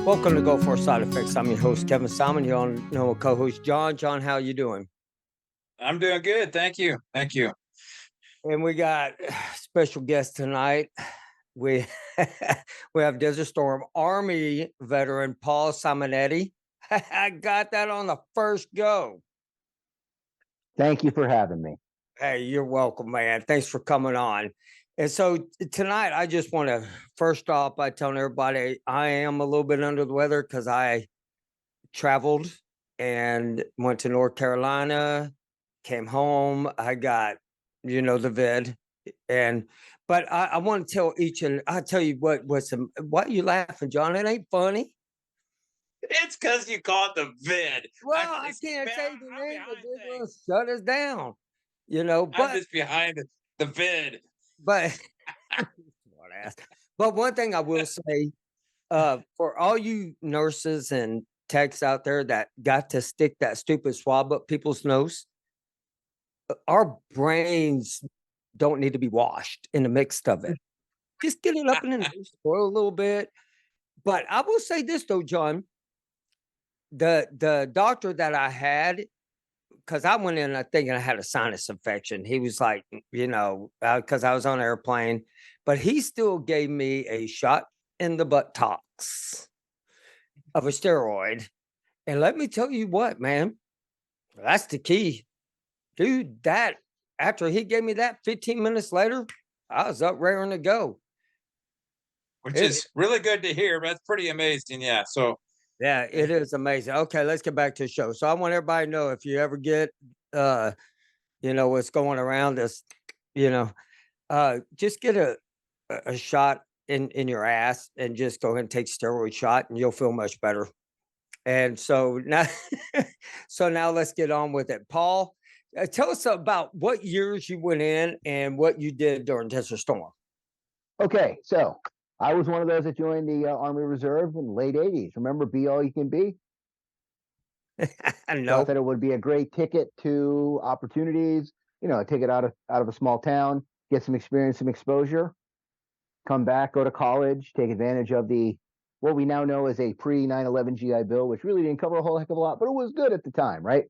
Welcome to Go for Side Effects. I'm your host, Kevin Simon. Here on my co-host, John. John, how you doing? I'm doing good. Thank you. Thank you. And we got special guest tonight. We we have Desert Storm Army veteran Paul Simonetti. I got that on the first go. Thank you for having me. Hey, you're welcome, man. Thanks for coming on. And so tonight, I just want to first off by telling everybody I am a little bit under the weather because I traveled and went to North Carolina, came home. I got, the vid. But I want to tell I'll tell you why are you laughing, John? It ain't funny. It's because you call it the vid. Well, I can't say the name of it. Will shut us down, I'm but just behind the vid. but smart ass. But one thing I will say, for all you nurses and techs out there that got to stick that stupid swab up people's nose, our brains don't need to be washed in the mix of it. Just get it up in the nose, spoil a little bit. But I will say this though, John, the doctor that I had, because I went in thinking I had a sinus infection. He was like, because I was on an airplane, but he still gave me a shot in the buttocks of a steroid. And let me tell you what, man, that's the key. Dude, that after he gave me that 15 minutes later, I was up raring to go. Which is really good to hear. That's pretty amazing. Yeah. So Yeah, it is amazing. Okay, let's get back to the show. So I want everybody to know if you ever get what's going around this, just get a shot in your ass and just go ahead and take a steroid shot and you'll feel much better. And so now now let's get on with it. Paul, tell us about what years you went in and what you did during Desert Storm. Okay, so I was one of those that joined the Army Reserve in the late 80s. Remember Be All You Can Be? I Thought that it would be a great ticket to opportunities, a ticket out of a small town, get some experience, some exposure, come back, go to college, take advantage of what we now know as a pre 9/11 GI Bill, which really didn't cover a whole heck of a lot, but it was good at the time, right?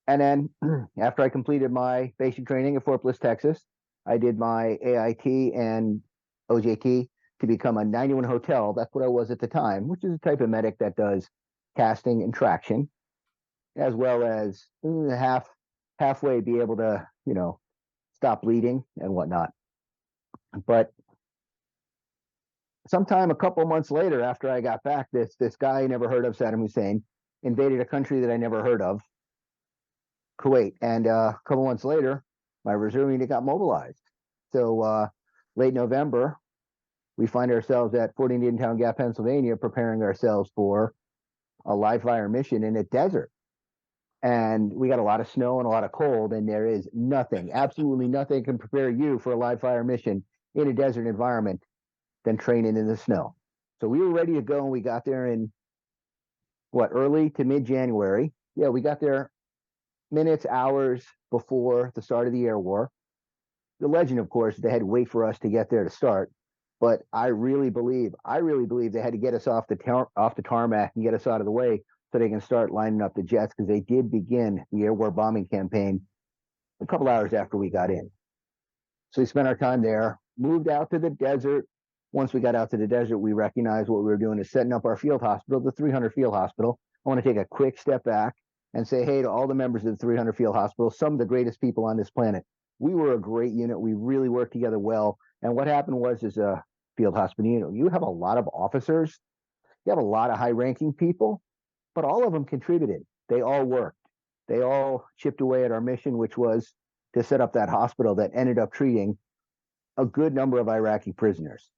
And then after I completed my basic training at Fort Bliss, Texas, I did my AIT and OJT to become a 91 hotel. That's what I was at the time, which is a type of medic that does casting and traction, as well as halfway be able to, stop bleeding and whatnot. But sometime a couple months later, after I got back, this guy I never heard of, Saddam Hussein, invaded a country that I never heard of, Kuwait. And a couple months later, my reserve unit got mobilized. So late November, we find ourselves at Fort Indiantown Gap, Pennsylvania, preparing ourselves for a live fire mission in a desert. And we got a lot of snow and a lot of cold, and there is nothing, absolutely nothing can prepare you for a live fire mission in a desert environment than training in the snow. So we were ready to go, and we got there in early to mid-January. Yeah, we got there minutes, hours before the start of the air war. The legend, of course, they had to wait for us to get there to start. But I really believe they had to get us off the tarmac and get us out of the way so they can start lining up the jets, because they did begin the air war bombing campaign a couple hours after we got in. So we spent our time there, moved out to the desert. Once we got out to the desert, we recognized what we were doing is setting up our field hospital, the 300 Field Hospital. I want to take a quick step back and say hey to all the members of the 300 Field Hospital, some of the greatest people on this planet. We were a great unit. We really worked together well. And what happened was, as a field hospital unit, you have a lot of officers, you have a lot of high-ranking people, but all of them contributed. They all worked. They all chipped away at our mission, which was to set up that hospital that ended up treating a good number of Iraqi prisoners.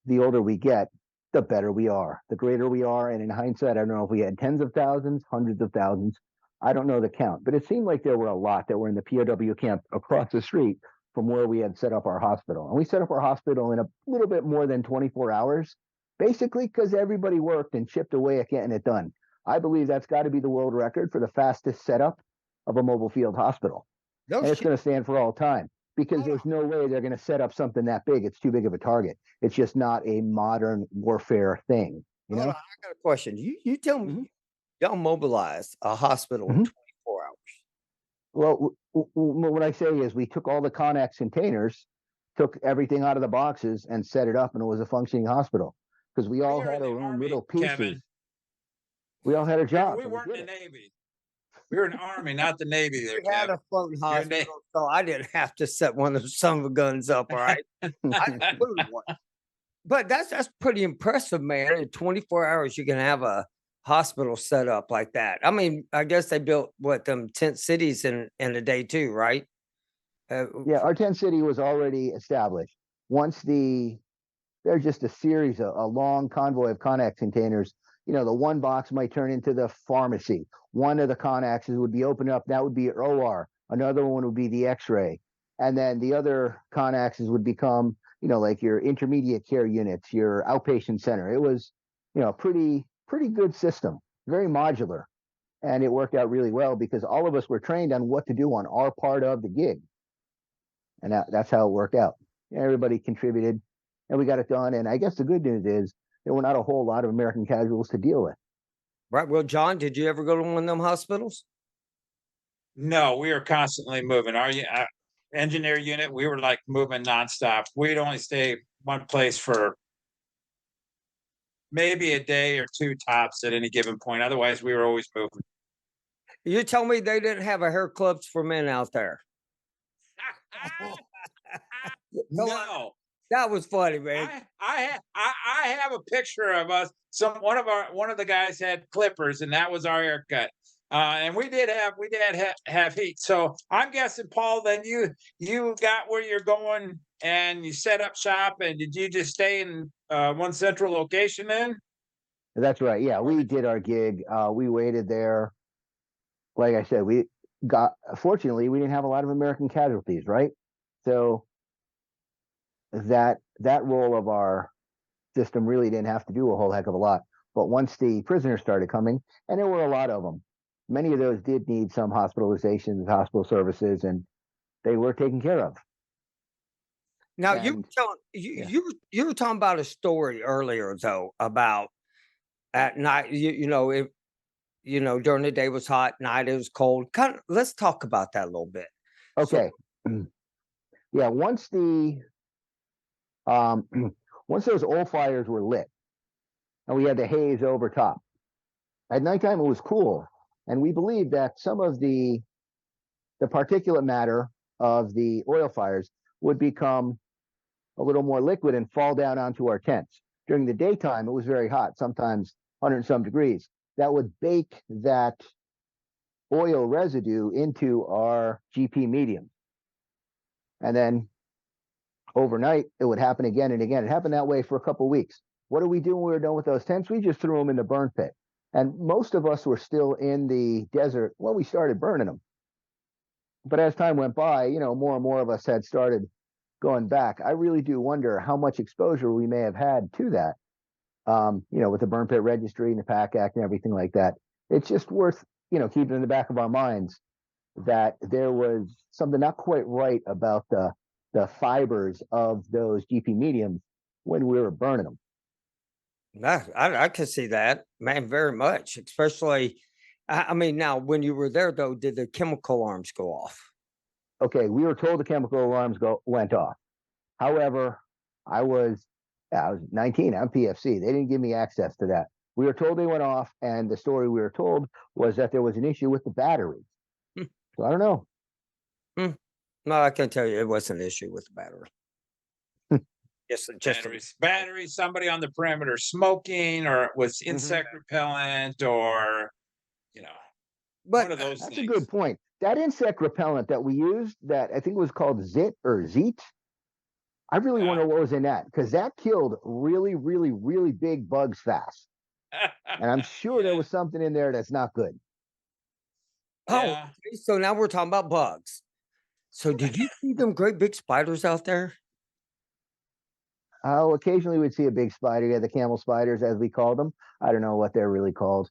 The older we get, the better we are, the greater we are. And in hindsight, I don't know if we had tens of thousands, hundreds of thousands. I don't know the count, but it seemed like there were a lot that were in the POW camp across the street from where we had set up our hospital. And we set up our hospital in a little bit more than 24 hours, basically because everybody worked and chipped away at getting it done. I believe that's got to be the world record for the fastest setup of a mobile field hospital. And it's going to stand for all time. because there's no way they're going to set up something that big. It's too big of a target. It's just not a modern warfare thing. You Hold know? on, I got a question. You tell me, Mhm. y'all mobilized a hospital in Mhm. 24 hours. Well, what I say is we took all the Connex containers, took everything out of the boxes, and set it up, and it was a functioning hospital because we all We are had in the our own Army, little pieces. Kevin. We all had our jobs. We and weren't did in the it. Navy. We were in the Army, not the Navy there, We had Kev. a floating You're in the hospital, so I didn't have to set one of those son of a guns up, all right? I flew one. But that's pretty impressive, man. In 24 hours, you can have a hospital set up like that. I mean, I guess they built what them tent cities in a day too, right? Yeah, our tent city was already established. Once there's just a series, a long convoy of Connex containers. You know, the one box might turn into the pharmacy. One of the Connexes would be opened up. That would be your OR. Another one would be the X-ray, and then the other Connexes would become, you know, like your intermediate care units, your outpatient center. It was, you know, pretty good system, very modular, and it worked out really well because all of us were trained on what to do on our part of the gig, and that's how it worked out. Everybody contributed, and we got it done. And I guess the good news is there were not a whole lot of American casualties to deal with. Right. Well, John, did you ever go to one of them hospitals? No, we were constantly moving. Our engineer unit, we were like moving nonstop. We'd only stay one place for maybe a day or two tops at any given point. Otherwise, we were always moving. You tell me they didn't have a hair clubs for men out there. Come on, No, that was funny, man. I have a picture of us. One of the guys had clippers, and that was our haircut. And we did have heat. So I'm guessing, Paul. Then you got where you're going, and you set up shop. And did you just stay in one central location then? That's right. Yeah, we did our gig. We waited there. Like I said, we got, fortunately, we didn't have a lot of American casualties, right? So that role of our system really didn't have to do a whole heck of a lot. But once the prisoners started coming, and there were a lot of them, many of those did need some hospitalizations, hospital services, and they were taken care of. Now you were And telling yeah, you were talking about a story earlier though about at night. During the day was hot, night it was cold. Kind of, let's talk about that a little bit. So okay, yeah. Um, once those oil fires were lit, and we had the haze over top, at nighttime it was cool, and we believed that some of the particulate matter of the oil fires would become a little more liquid and fall down onto our tents. During the daytime, it was very hot, sometimes 100 and some degrees. That would bake that oil residue into our GP medium. And then overnight, it would happen again and again. It happened that way for a couple of weeks. What did we do when we were done with those tents? We just threw them in the burn pit. And most of us were still in the desert when we started burning them. But as time went by, you know, more and more of us had started going back. I really do wonder how much exposure we may have had to that. You know, with the burn pit registry and the PAC Act and everything like that. It's just worth, you know, keeping in the back of our minds that there was something not quite right about the fibers of those GP mediums when we were burning them. I can see that, man, very much. Especially, I mean, now when you were there though, did the chemical alarms go off? Okay, we were told the chemical alarms went off. However, I was I was 19. I'm PFC. They didn't give me access to that. We were told they went off, and the story we were told was that there was an issue with the battery. Hmm, So I don't know. hmm. No, I can tell you it was an issue with the battery. Just Batteries. Somebody on the perimeter smoking, or it was Mhm. insect repellent, or you know, one but of those That's a good things. point. That insect repellent that we used, that I think was called Zit or Zeet, I really Yeah. wonder what was in that because that killed really, really, really big bugs fast. And I'm sure there Yeah. was something in there that's not good. oh, Yeah. okay, so now we're talking about bugs. So did you see them great big spiders out there? Oh, occasionally we'd see a big spider. Yeah, the camel spiders, as we called them. I don't know what they're really called.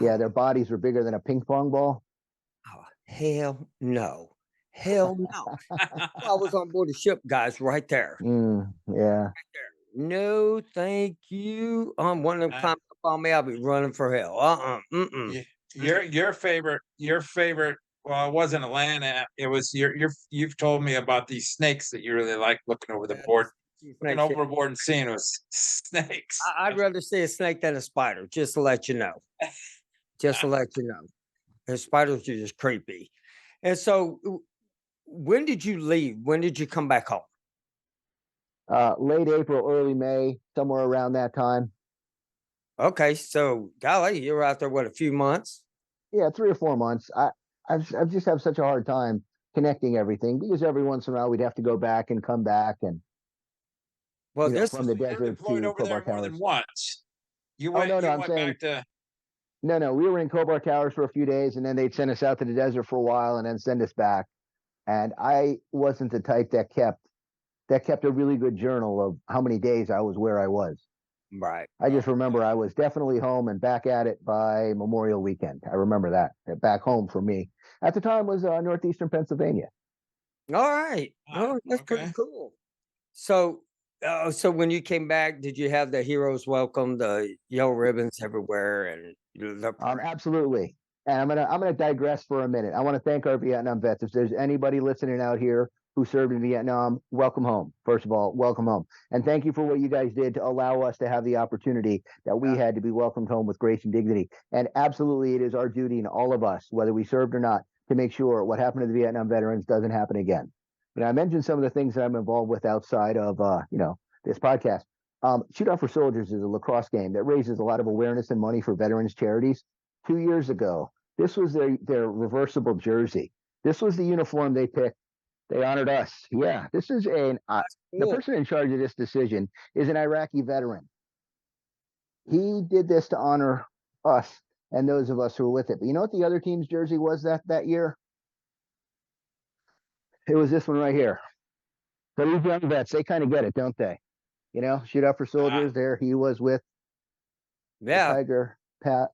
Yeah, Oh, their bodies were bigger than a ping pong ball. oh, hell no. Hell no. I was on board the ship, guys, right there. Yeah. No, thank you. One of them Uh, climbed up on me, I'll be running for hell. Mm-mm. y- your favorite. Well, it wasn't a land app. It was You've told me about these snakes that you really like looking over the Yeah, board, looking snakes. Yeah. overboard and seeing was snakes. I'd rather see a snake than a spider, just to let you know. Just to let you know. And spiders are just creepy. And so, when did you leave? When did you come back home? Late April, early May, somewhere around that time. Okay, so golly, you were out there, what, a few months? Yeah, 3 or 4 months. I've just have such a hard time connecting everything because every once in a while we'd have to go back and come back and Well, this from the You're desert deployed to over Kobar there more than Towers. once. You Oh went no, no, you I'm went saying back to no, we were in Kobar Towers for a few days and then they'd send us out to the desert for a while and then send us back. And I wasn't the type that kept a really good journal of how many days I was where I was. right. I oh, just remember I was definitely home and back at it by Memorial Weekend. I remember that. Back home for me at the time was northeastern Pennsylvania. All right. Oh, that's pretty okay. cool. So, so when you came back, did you have the heroes welcome, the yellow ribbons everywhere, and the parade? Absolutely. And I'm gonna digress for a minute. I want to thank our Vietnam vets. If there's anybody listening out here who served in Vietnam, welcome home. First of all, welcome home. And thank you for what you guys did to allow us to have the opportunity that we had to be welcomed home with grace and dignity. And absolutely, it is our duty and all of us, whether we served or not, to make sure what happened to the Vietnam veterans doesn't happen again. I mentioned some of the things that I'm involved with outside of this podcast. Shoot Out for Soldiers is a lacrosse game that raises a lot of awareness and money for veterans charities. 2 years ago, this was their reversible jersey. This was the uniform they picked. They honored us. Yeah, this is the Cool. person in charge of this decision is an Iraqi veteran. He did this to honor us and those of us who were with it. But you know what the other team's jersey was that year? It was this one right here. So these young vets, they kind of get it, don't they? Shoot Out for Uh, Soldiers. There he was with the Yeah. Tiger Pat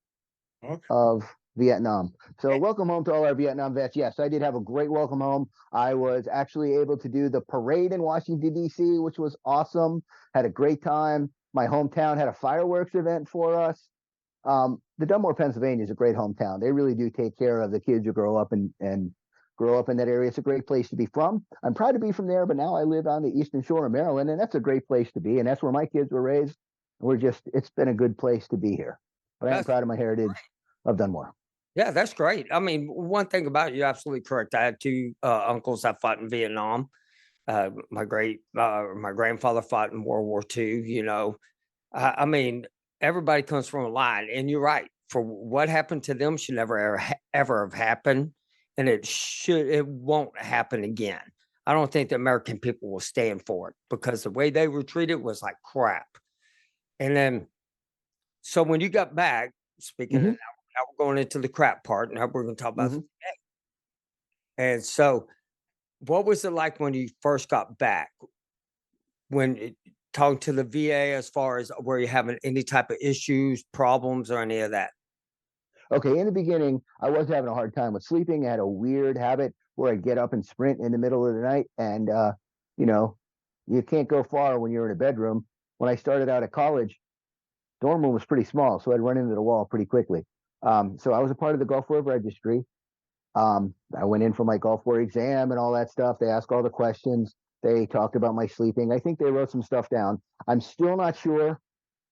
okay. of Vietnam. So welcome home to all our Vietnam vets. Yes, I did have a great welcome home. I was actually able to do the parade in Washington, D.C., which was awesome. Had a great time. My hometown had a fireworks event for us. The Dunmore, Pennsylvania is a great hometown. They really do take care of the kids who grow up and grow up in that area. It's a great place to be from. I'm proud to be from there, but now I live on the Eastern Shore of Maryland, and that's a great place to be. And that's where my kids were raised. It's been a good place to be here. But I am That's proud of my heritage of Dunmore. Yeah, that's great. I mean, one thing about it, you're absolutely correct. I had two uncles that fought in Vietnam. My grandfather fought in World War II. I mean, everybody comes from a line, and you're right. For what happened to them should never ever have happened, and it won't happen again. I don't think the American people will stand for it because the way they were treated was like crap. And then, so when you got back, speaking of Mm-hmm. now we're going into the crap part. Now we're going to talk about Mm-hmm. and so, what was it like when you first got back? Talking to the VA as far as were you having any type of issues, problems, or any of that? Okay, in the beginning, I was having a hard time with sleeping. I had a weird habit where I'd get up and sprint in the middle of the night, and you know, you can't go far when you're in a bedroom. When I started out at college, dorm room was pretty small, so I'd run into the wall pretty quickly. So I was a part of the Gulf War Registry. I went in for my Gulf War exam and all that stuff. They asked all the questions. They talked about my sleeping. I think they wrote some stuff down. I'm still not sure.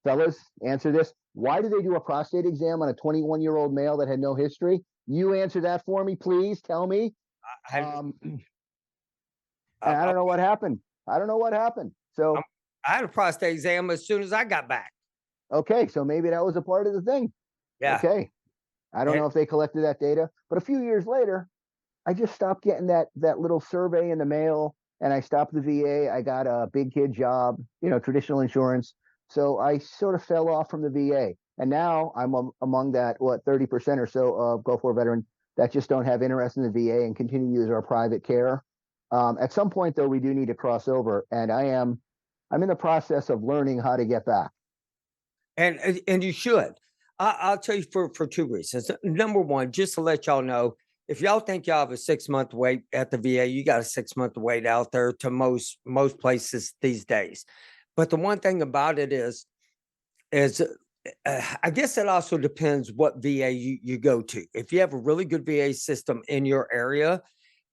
Fellas, answer this. Why did they do a prostate exam on a 21-year-old male that had no history? You answer that for me, please. Tell me. I, And I, I I, don't know what happened. I don't know what happened. So, I had a prostate exam as soon as I got back. okay. So maybe that was a part of the thing. Yeah. Okay. I don't And know if they collected that data, but a few years later, I just stopped getting that little survey in the mail, and I stopped the VA. I got a big kid job, traditional insurance. So I sort of fell off from the VA, and now I'm among that 30% or so of Gulf War veterans that just don't have interest in the VA and continue to use our private care. At some point, though, we do need to cross over, and I'm in the process of learning how to get back. and you should. I'll tell you for two reasons. Number one, just to let y'all know, if y'all think y'all have a 6-month wait at the VA, you got a 6-month wait out there to most places these days. But the one thing about it is I guess it also depends what VA you go to. If you have a really good VA system in your area,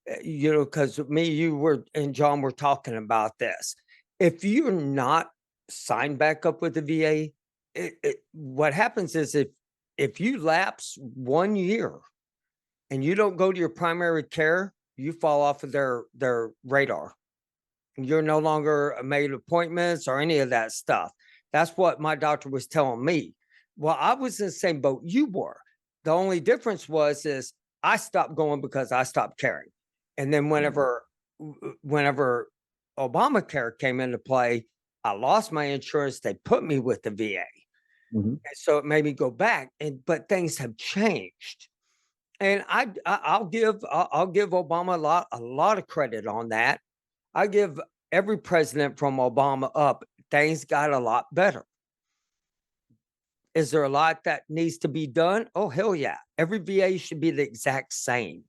because me, you were, and John were talking about this. If you're not signed back up with the VA, what happens is if you lapse 1 year and you don't go to your primary care, you fall off of their radar. You're no longer made appointments or any of that stuff. That's what my doctor was telling me. Well, I was in the same boat you were. The only difference is I stopped going because I stopped caring. And then whenever Obamacare came into play, I lost my insurance. They put me with the VA. Mhm. And so it made me go back. But things have changed. And I'll give Obama a lot of credit on that. I give every president from Obama up. Things got a lot better. Is there a lot that needs to be done? Oh, hell yeah. Every VA should be the exact same.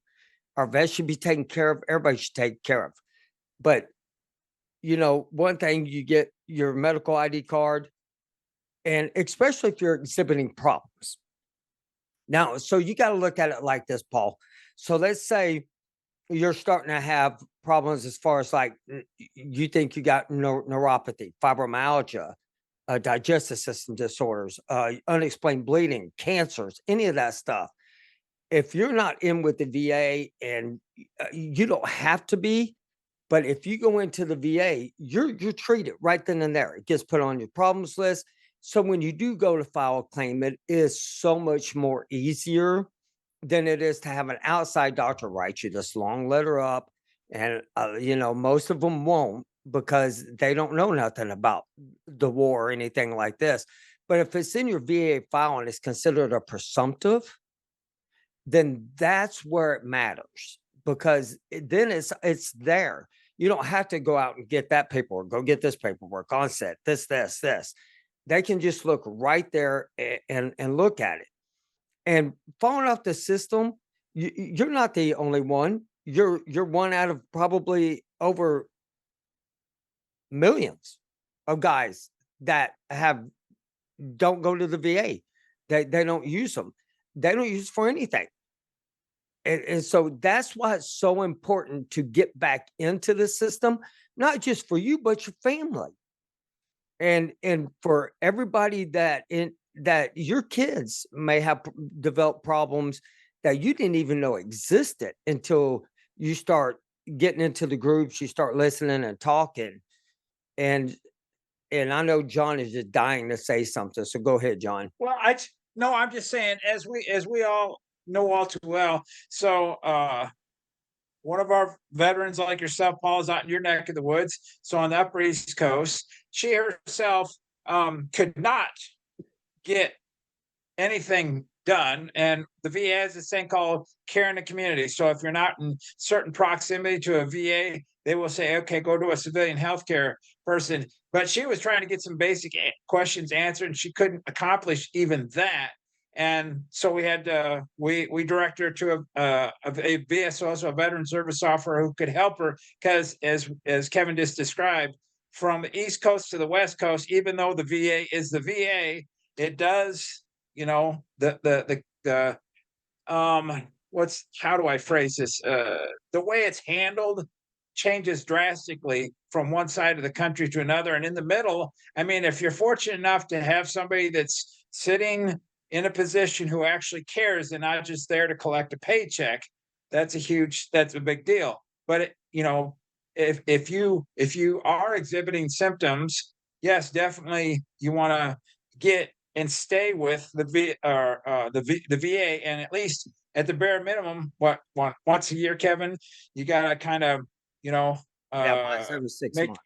Our vets should be taken care of. Everybody should take care of. But, one thing, you get your medical ID card, and especially if you're exhibiting problems. Now, so you got to look at it like this, Paul. So let's say you're starting to have problems as far as like you think you got neuropathy, fibromyalgia, digestive system disorders, unexplained bleeding, cancers, any of that stuff. If you're not in with the VA, and you don't have to be, but if you go into the VA, you're treated right then and there. It gets put on your problems list. So when you do go to file a claim, it is so much more easier than it is to have an outside doctor write you this long letter up. And, most of them won't, because they don't know nothing about the war or anything like this. But if it's in your VA file and it's considered a presumptive, then that's where it matters, because then it's there. You don't have to go out and get that paperwork, go get this paperwork, onset, this. They can just look right there and look at it. And falling off the system, you're not the only one. You're one out of probably over millions of guys that don't go to the VA. They don't use them. They don't use it for anything. And so that's why it's so important to get back into the system, not just for you, but your family. And for everybody that your kids may have developed problems that you didn't even know existed until you start getting into the groups, you start listening and talking. And I know John is just dying to say something. So go ahead, John. Well, no, I'm just saying, as we all know all too well. So one of our veterans like yourself, Paul, is out in your neck of the woods. So on the Upper East Coast, she herself could not get anything done. And the VA has this thing called care in the community. So if you're not in certain proximity to a VA, they will say, okay, go to a civilian healthcare person. But she was trying to get some basic questions answered, and she couldn't accomplish even that. And so we had we directed her to a VSO, so a veteran service officer, who could help her, because as Kevin just described, from the East Coast to the West Coast, even though the VA is the VA, it does, the how do I phrase this? The way it's handled changes drastically from one side of the country to another. And in the middle, I mean, if you're fortunate enough to have somebody that's sitting in a position who actually cares and not just there to collect a paycheck, that's a big deal. But if you are exhibiting symptoms, yes, definitely you want to get and stay with the VA, and at least at the bare minimum, once a year, Kevin, you gotta kind of Mine's every make 6 months.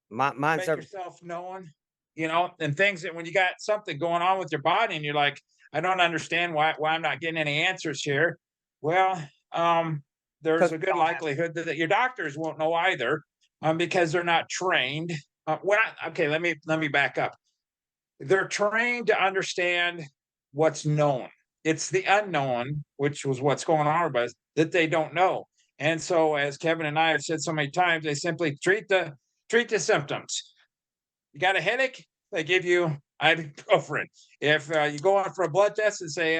Mine's make every yourself known, and things that when you got something going on with your body and you're like, I don't understand why I'm not getting any answers here. Well, there's a good likelihood that your doctors won't know either, because they're not trained. Okay, let me back up. They're trained to understand what's known. it's the unknown, which was what's going on with us, that they don't know. And so, as Kevin and I have said so many times, they simply treat the symptoms. You got a headache? They give you ibuprofen. If you go on for a blood test and say,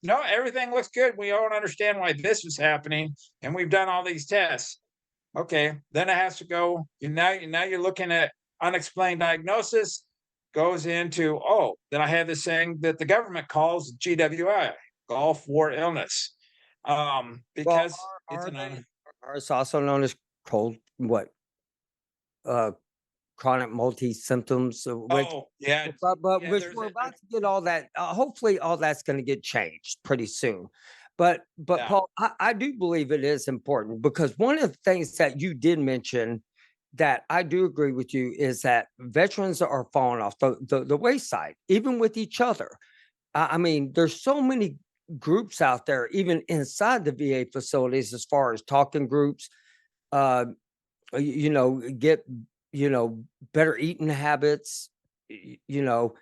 no, everything looks good. We don't understand why this is happening. And we've done all these tests. Okay. Then it has to go. Now you're looking at unexplained diagnosis, goes into, oh, then I have this thing that the government calls GWI, Gulf War illness. Well, Because it's an are it's also known as cold what uh chronic multi symptoms, which oh yeah, but yeah, which we're about to get all that. Hopefully, all that's going to get changed pretty soon. But yeah. Paul, I do believe it is important because one of the things that you did mention that I do agree with you is that veterans are falling off the wayside, even with each other. I mean, there's so many groups out there, even inside the VA facilities, as far as talking groups. Uh, get better eating habits. You know,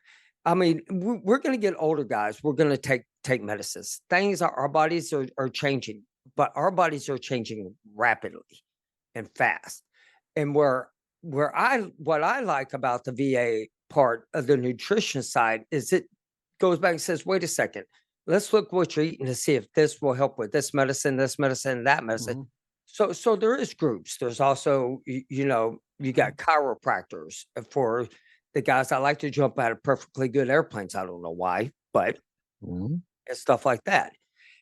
I mean, we're going to get older, guys. We're going to take medicines. Things our bodies are changing, but our bodies are changing rapidly and fast. And where I what I like about the VA part of the nutrition side is it goes back and says, wait a second, let's look what you're eating to see if this will help with this medicine, that medicine. Hmm. So there is groups. There's also you got chiropractors for the guys that like to jump out of perfectly good airplanes. I don't know why, but Hmm. and stuff like that.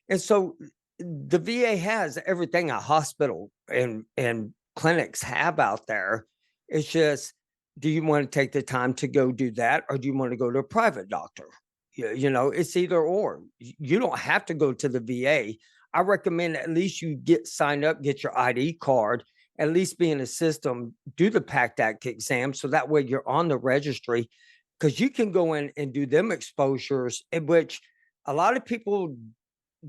And so the VA has everything a hospital and clinics have out there. It's just, do you want to take the time to go do that, or do you want to go to a private doctor? It's either or. You don't have to go to the VA. I recommend at least you get signed up, get your ID card, at least be in the system, do the PACT Act exam, so that way you're on the registry, because you can go in and do them exposures, in which a lot of people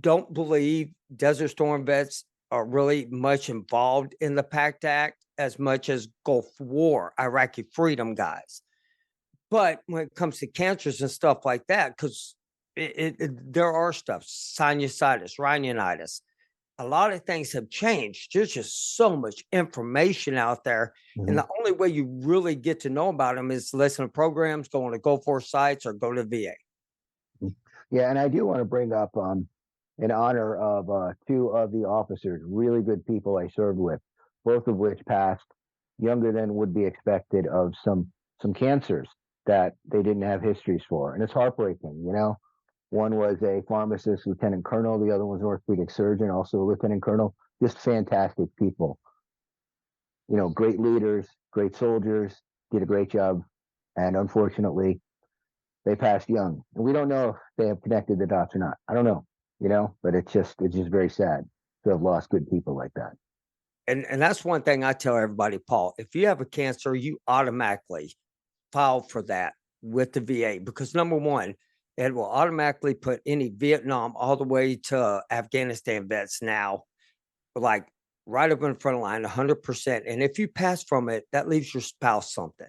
don't believe Desert Storm vets are really much involved in the PACT Act as much as Gulf War, Iraqi freedom guys. But when it comes to cancers and stuff like that, because there are stuff, sinusitis, rhinitis, a lot of things have changed. There's just so much information out there. And Hmm. the only way you really get to know about them is listen to programs, go on to Go For sites, or go to VA. Yeah, and I do want to bring up in honor of two of the officers, really good people I served with, both of which passed younger than would be expected of some cancers that they didn't have histories for, and it's heartbreaking. One was a pharmacist, lieutenant colonel. The other was an orthopedic surgeon, also a lieutenant colonel. Just fantastic people. Great leaders, great soldiers, did a great job, and unfortunately, they passed young, and we don't know if they have connected the dots or not. I don't know, but it's just very sad to have lost good people like that. And that's one thing I tell everybody, Paul. If you have a cancer, you automatically file for that with the VA, because number one, it will automatically put any Vietnam all the way to Afghanistan vets now, like right up in front of line, 100%. And if you pass from it, that leaves your spouse something.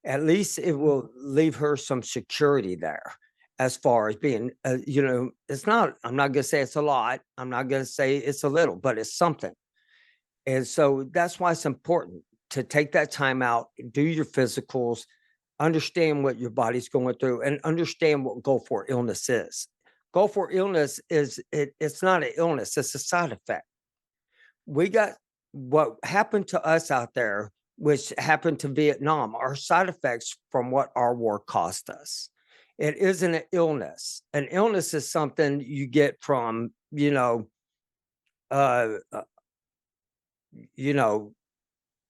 At least it will leave her some security there, as far as being, it's not, I'm not going to say it's a lot. I'm not going to say it's a little, but it's something. And so that's why it's important to take that time out, do your physicals, understand what your body's going through, and understand what Go For illness is. Go For illness it's not an illness, it's a side effect. We got what happened to us out there, which happened to Vietnam, are side effects from what our war cost us. It isn't an illness. An illness is something you get from, uh, uh, you know,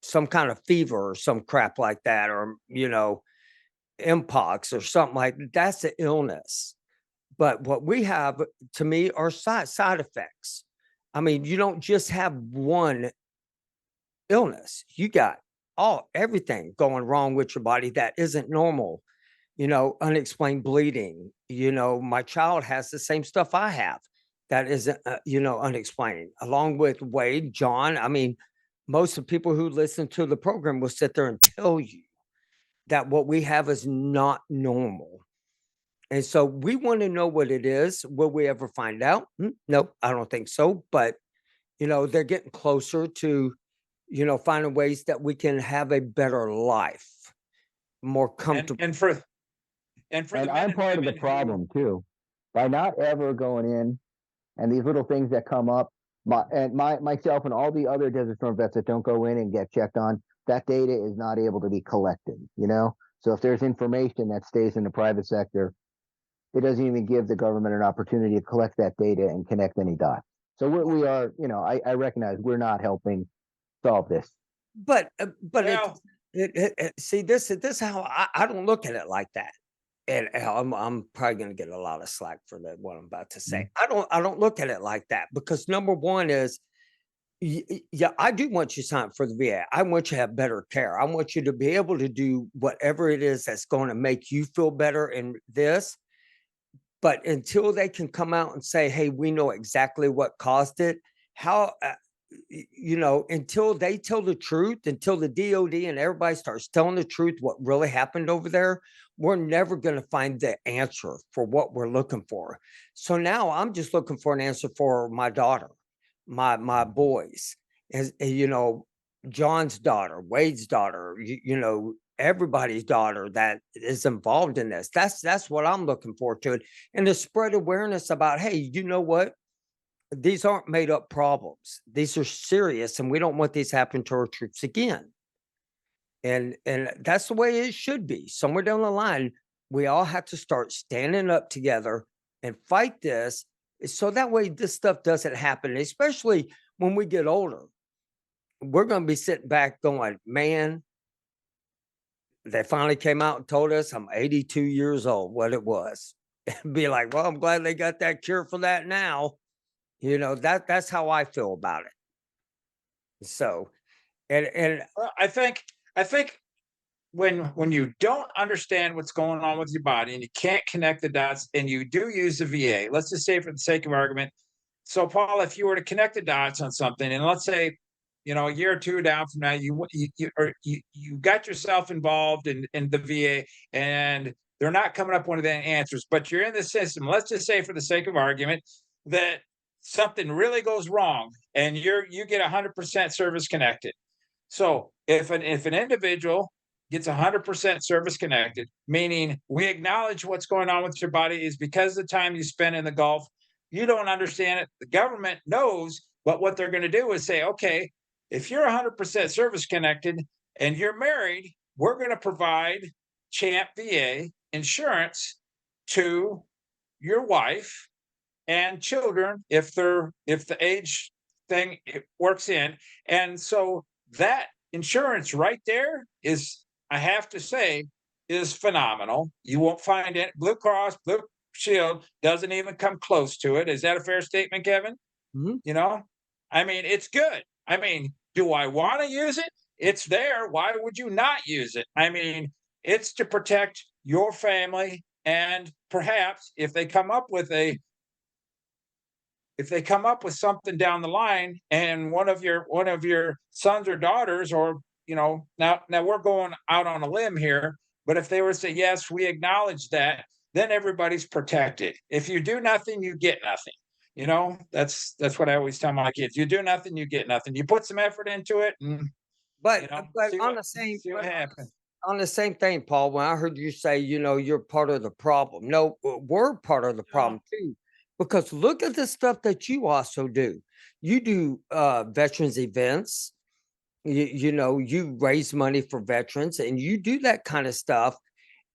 some kind of fever or some crap like that, or mpox or something like that. That's an illness. But what we have, to me, are side effects. I mean, you don't just have one illness. You got everything going wrong with your body that isn't normal. Unexplained bleeding. My child has the same stuff I have that isn't, unexplained. Along with Wade, John. I mean, most of the people who listen to the program will sit there and tell you that what we have is not normal. And so we want to know what it is. Will we ever find out? No, I don't think so. But, they're getting closer to, finding ways that we can have a better life, more And comfortable. and for and for the And men I'm and part of the women who problem too, by not ever going in and these little things that come up. Myself and all the other Desert Storm vets that don't go in and get checked on, that data is not able to be collected. So if there's information that stays in the private sector, it doesn't even give the government an opportunity to collect that data and connect any dots. So we are, I recognize we're not helping solve this. But well, see, this is how I don't look at it like that. And I'm probably going to get a lot of slack for what I'm about to say. I don't look at it like that, because number one is, yeah, I do want you signed for the VA. I want you to have better care. I want you to be able to do whatever it is that's going to make you feel better in this. But until they can come out and say, hey, we know exactly what caused it, how, until they tell the truth, until the DOD and everybody starts telling the truth, what really happened over there, we're never going to find the answer for what we're looking for. So now I'm just looking for an answer for my daughter, my boys, as John's daughter, Wade's daughter, everybody's daughter that is involved in this. That's what I'm looking forward to. And to spread awareness about, hey, you know what? These aren't made up problems. These are serious, and we don't want these happen to our troops again. And that's the way it should be. Somewhere down the line, we all have to start standing up together and fight this, so that way this stuff doesn't happen, especially when we get older. We're going to be sitting back going, man, they finally came out and told us I'm 82 years old, what it was. And be like, well, I'm glad they got that cure for that now. That's how I feel about it. So, and well, I think when you don't understand what's going on with your body and you can't connect the dots and you do use the VA, let's just say for the sake of argument. So, Paul, if you were to connect the dots on something, and let's say, a year or two down from now, you got yourself involved in the VA, and they're not coming up with any answers, but you're in the system. Let's just say, for the sake of argument, that something really goes wrong, and you get 100% service connected. So if an individual gets 100% service connected, meaning we acknowledge what's going on with your body is because of the time you spend in the Gulf, you don't understand it. The government knows, but what they're going to do is say, okay, if you're 100% service connected and you're married, we're going to provide Champ VA insurance to your wife and children if the age thing works in. And so that insurance right there is, I have to say, is phenomenal. You won't find it. Blue Cross, Blue Shield doesn't even come close to it. Is that a fair statement, Kevin? mhm. You know, I mean, it's good. I mean, do I want to use it? It's there. Why would you not use it? I mean, it's to protect your family. And perhaps if they come up with something down the line, and one of your sons or daughters, or now we're going out on a limb here, but if they were to say, yes, we acknowledge that, then everybody's protected. If you do nothing, you get nothing. That's what I always tell my kids. You do nothing, you get nothing. You put some effort into it, and But see on what the same see what happens. on the same thing, Paul, when I heard you say, you're part of the problem. No, we're part of the Yeah. problem too. Because look at the stuff that you also do. You do veterans events. You raise money for veterans, and you do that kind of stuff.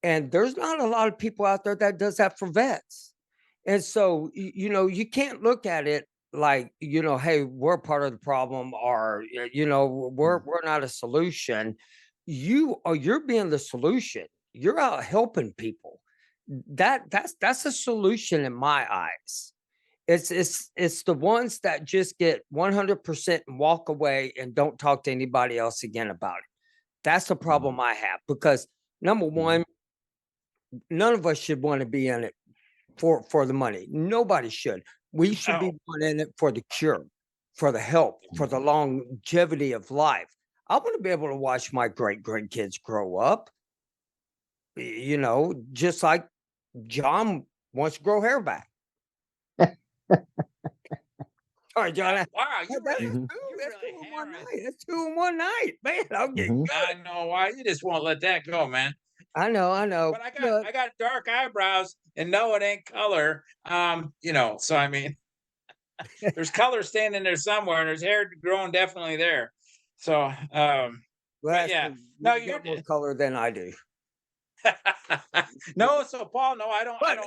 And there's not a lot of people out there that does that for vets. And so, you can't look at it like, hey, we're part of the problem, or, we're not a solution. You're being the solution. You're out helping people. That's a solution in my eyes. It's the ones that just get 100% and walk away and don't talk to anybody else again about it. That's the problem I have, because number one, none of us should want to be in it for the money. Nobody should. We should No. be in it for the cure, for the help, for the longevity of life. I want to be able to watch my great grandkids grow up, just like John wants to grow hair back. Sorry, John. Wow, you That's really, Mhm. you that's really 2 in one hammering. night. That's 2 in one night, man. I'm getting Mhm. I good. know why you just won't let that go, man. I know. But Look, I got dark eyebrows, and no, it ain't color. So I mean, there's color standing there somewhere, and there's hair growing definitely there. So, well, but yeah, actually, no, you've you're got more color than I do. no. So Paul, no, But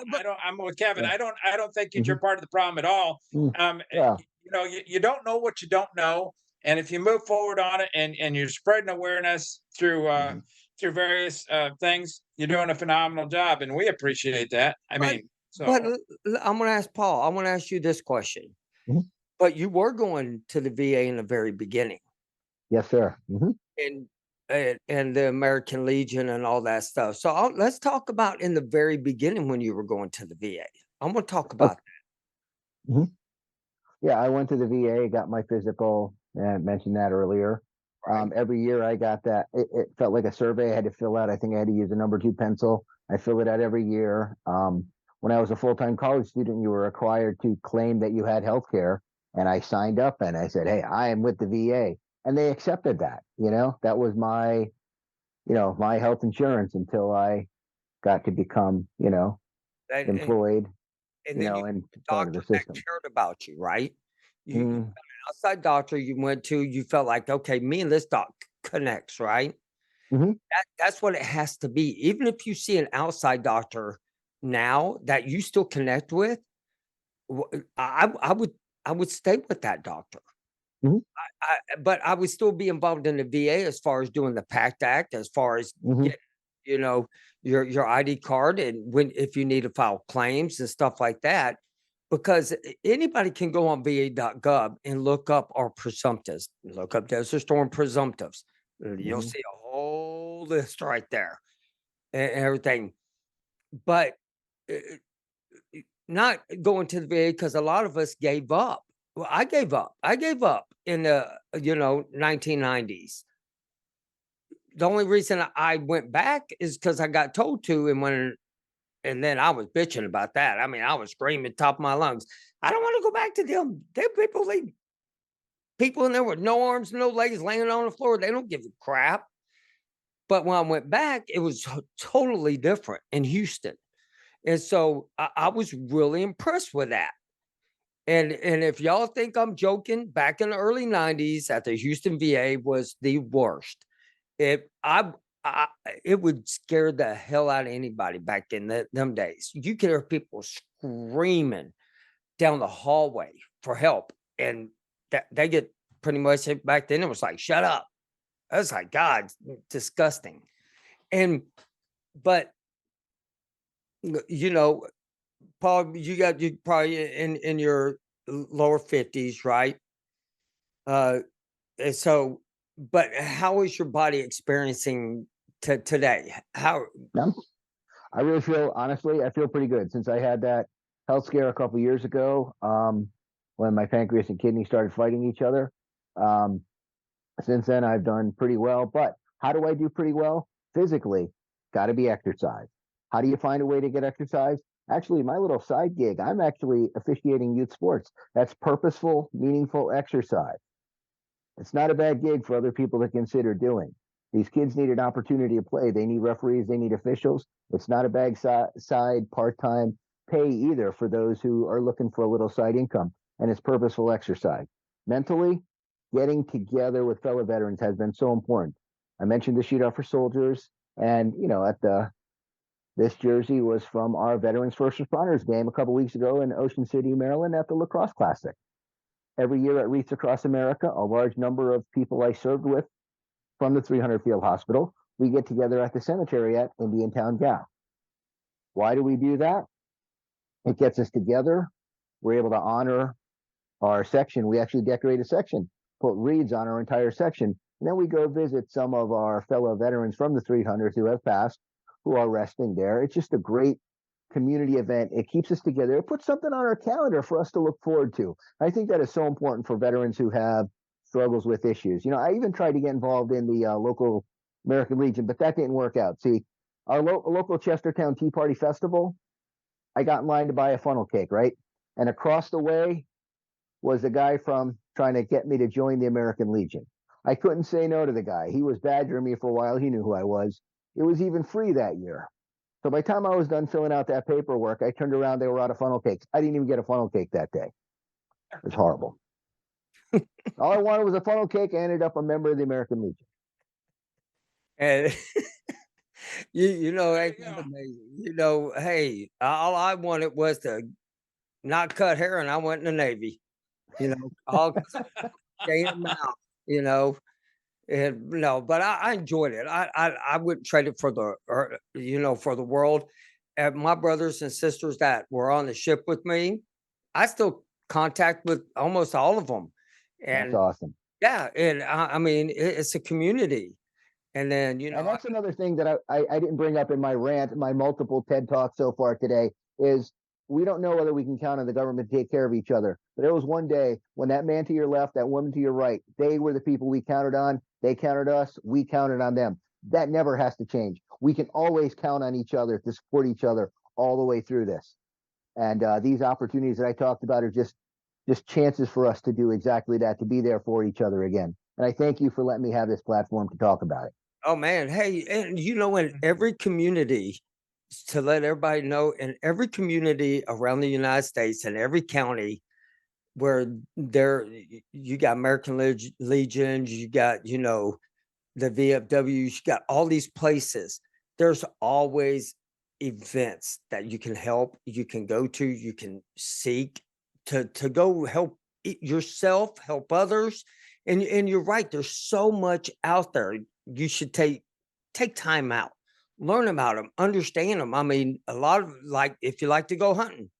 I'm with Kevin. Yeah. I don't think that you're Mhm. part of the problem at all. Mm. Um, eh, Well, you don't know what you don't know, and if you move forward on it, and you're spreading awareness mhm. through various things, you're doing a phenomenal job, and we appreciate that. I but mean, but so I'm gonna ask Paul. I want to ask you this question. Mhm. But you were going to the VA in the very beginning, Yes, sir. Mhm. and and the American Legion and all that stuff. So let's talk about in the very beginning when you were going to the VA. I'm gonna talk Okay. about Mhm. Yeah, I went to the VA, got my physical, and mentioned that earlier. that, right? Every year I got that. It felt like a survey I had to fill out. I think I had to use a number two pencil. I fill it out every year. When I was a full time college student, you were required to claim that you had health care. And I signed up and I said, hey, I am with the VA. And they accepted that. That was my health insurance until I got to become, And employed, and then you and got a part of the doctor that system. cared about you, right? You Mm, got an outside doctor you went to, you felt like, okay, me and this doc connects, right? mhm, That's what it has to be. Even if you see an outside doctor now that you still connect with, I would stay with that doctor. mhm, But I would still be involved in the VA as far as doing the PACT Act, as far as mhm, getting, you know, your ID card, and when if you need to file claims and stuff like that, because anybody can go on VA.gov and look up our presumptives, look up Desert Storm presumptives. You'll mhm. see a whole list right there and everything. But uh, not going to the VA because a lot of us gave up. Well, I gave up. I gave up in the 1990s. The only reason I went back is because I got told to, and then I was bitching about that. I mean, I was screaming top of my lungs. I don't want to go back to them. Them people, people in there with no arms, no legs, laying on the floor. They don't give a crap. But when I went back, it was totally different in Houston, and so I was really impressed with that. And if y'all think I'm joking, back in the early '90s at the Houston VA was the worst. It I it would scare the hell out of anybody back in them days. You could hear people screaming down the hallway for help, and that they get pretty much back then it was like, "Shut up." I was like, "God, disgusting." And but you know, Paul, you probably in your lower 50s, right? Uh And so, but how is your body experiencing today? How Yeah. I really feel, honestly, I feel pretty good since I had that health scare a couple years ago, when my pancreas and kidney started fighting each other. Um, since then, I've done pretty well. But how do I do pretty well? Physically, got to be exercise. How do you find a way to get exercise? Actually, my little side gig, I'm actually officiating youth sports. That's purposeful, meaningful exercise. It's not a bad gig for other people to consider doing. These kids need an opportunity to play. They need referees, they need officials. It's not a bad side part time pay either for those who are looking for a little side income. And it's purposeful exercise. Mentally, getting together with fellow veterans has been so important. I mentioned the shootout for soldiers, and at the this jersey was from our Veterans First Responders game a couple weeks ago in Ocean City, Maryland, at the Lacrosse Classic. Every year at Wreaths Across America, a large number of people I served with from the 300 Field Hospital, we get together at the cemetery at Indiantown Gap. Why do we do that? It gets us together. We're able to honor our section. We actually decorate a section, put wreaths on our entire section. And then we go visit some of our fellow veterans from the 300s who have passed, who are resting there. It's just a great community event. It keeps us together. It puts something on our calendar for us to look forward to. I think that is so important for veterans who have struggles with issues. I even tried to get involved in the local American Legion, but that didn't work out. See, our local Chestertown Tea Party Festival, I got in line to buy a funnel cake, right? And across the way was a guy from trying to get me to join the American Legion. I couldn't say no to the guy. He was badgering me for a while. He knew who I was. It was even free that year. So by the time I was done filling out that paperwork, I turned around, they were out of funnel cakes. I didn't even get a funnel cake that day. It was horrible. All I wanted was a funnel cake. I ended up a member of the American Legion. And you know, There ain't you that go. amazing? You know, hey, all I wanted was to not cut hair, and I went in the Navy. You know, all 'cause I gained them out. You know, and no, but I enjoyed it. I wouldn't trade it for for the world. And my brothers and sisters that were on the ship with me, I still contact with almost all of them. That's And awesome. yeah, and I mean, it's a community. And then, And that's another thing that I didn't bring up in my rant, my multiple TED Talks so far today, is we don't know whether we can count on the government to take care of each other. But there was one day when that man to your left, that woman to your right, they were the people we counted on. They counted us. We counted on them. That never has to change. We can always count on each other to support each other all the way through this. And these opportunities that I talked about are just chances for us to do exactly that, to be there for each other again. And I thank you for letting me have this platform to talk about it. oh man, hey, and in every community, to let everybody know, in every community around the United States, in every county where you got American Legions, you got, the VFWs, you got all these places. There's always events that you can help, you can go to, you can seek to go help yourself, help others. And you're right, there's so much out there. You should take time out, learn about them, understand them. I mean, a lot of, like, if you like to go hunting,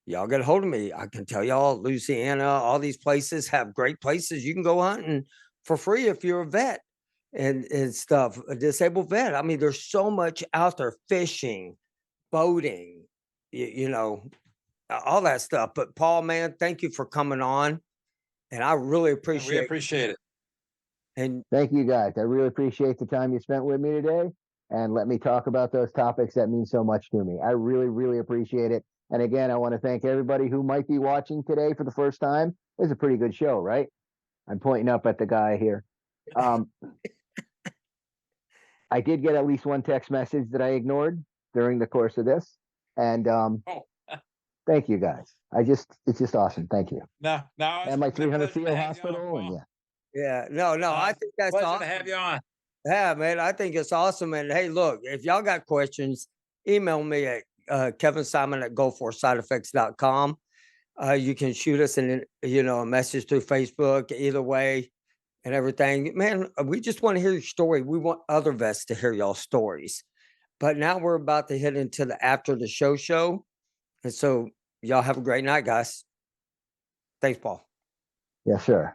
y'all get a hold of me. I can tell y'all, Louisiana, all these places have great places. You can go hunting for free if you're a vet and stuff, a disabled vet. I mean, there's so much out there, fishing, boating, all that stuff. But Paul, man, thank you for coming on. And I really And we appreciate appreciate it. and Thank you guys. I really appreciate the time you spent with me today and let me talk about those topics that mean so much to me. I really, really appreciate it. And again, I want to thank everybody who might be watching today for the first time. It's a pretty good show, right? I'm pointing up at the guy here. I did get at least one text message that I ignored during the course of this. And Oh, thank you guys. It's just awesome. Thank you. no, And my it's been a 300 pleasure to field have you on, hospital. And Paul. yeah. yeah, no, I think that's Pleasure awesome. to have you on. Yeah, man, I think it's awesome. And hey, look, if y'all got questions, email me at Kevin Simon at go4sideeffects.com. You can shoot us a message through Facebook, either way, and everything. Man, we just want to hear your story. We want other vets to hear y'all stories. But now we're about to hit into the after the show. And so y'all have a great night, guys. Thanks, Paul. Yes, sir.